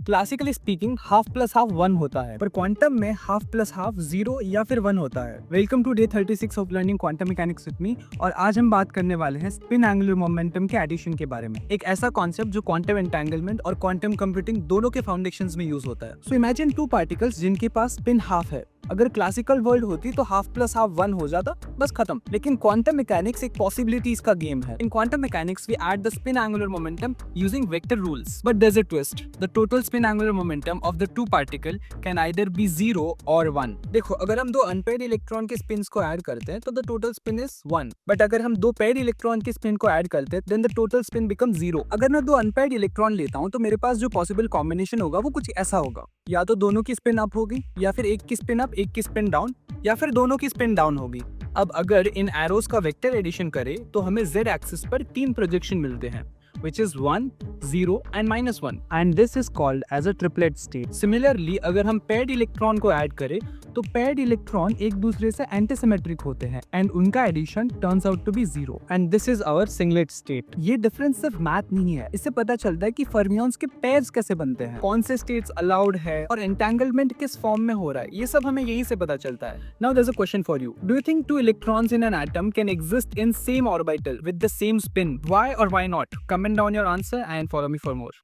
Classically speaking half plus half 1 होता है, पर क्वांटम में हाफ प्लस हाफ 0 या फिर 1 होता है। Welcome to day 36 of learning quantum mechanics with me, और आज हम बात करने वाले हैं स्पिन एंगुलर मोमेंटम के एडिशन के बारे में। एक ऐसा कॉन्सेप्ट जो क्वांटम एंटेंगलमेंट और क्वांटम कंप्यूटिंग दोनों के फाउंडेशंस में यूज होता है। सो इमेजिन टू पार्टिकल्स जिनके पास स्पिन हाफ है। अगर क्लासिकल वर्ल्ड होती तो हाफ प्लस हाफ 1 हो जाता, बस खत्म। लेकिन क्वांटम मैकेनिक्स एक पॉसिबिलिटीज का गेम है। In quantum mechanics we add the spin angular momentum using vector rules, but there is a twist. The total spin angular momentum of the two particle can either be 0 और 1। देखो, अगर हम दो unpaired electron के spins को add करते हैं तो the total spin is 1, but अगर हम दो पेयर्ड इलेक्ट्रॉन के स्पिन को ऐड करते हैं then the total spin become 0। अगर मैं दो अनपेयर्ड इलेक्ट्रॉन लेता हूं तो मेरे पास जो पॉसिबल कॉम्बिनेशन होगा वो कुछ ऐसा होगा। या तो दोनों की स्पिन अप होगी, या फिर एक की स्पिन अप एक की स्पिन डाउन, या फिर दोनों की स्पिन डाउन होगी। अब अगर इन एरोस का वेक्टर एडिशन करें तो हमें z एक्सिस पर 3 प्रोजेक्शन मिलते हैं, which is 1, 0 and -1, and this is called as a triplet state. Similarly, अगर हम paired इलेक्ट्रॉन को ऐड करें तो paired इलेक्ट्रॉन एक दूसरे से एंटीसिमेट्रिक होते हैं and उनका addition turns out to be 0, and this is our singlet state. ये डिफरेंस सिर्फ मैथ नहीं है, इससे पता चलता है कि फर्मियंस के पेयर्स कैसे बनते हैं, कौन से स्टेट्स अलाउड है और एंटेंगलमेंट किस फॉर्म में हो रहा है, ये सब हमें यहीं से पता चलता है। Now there's a question for you. Do you think two electrons in an atom can exist in same orbital with the same spin? Why or why not? Comment down your answer and follow me for more.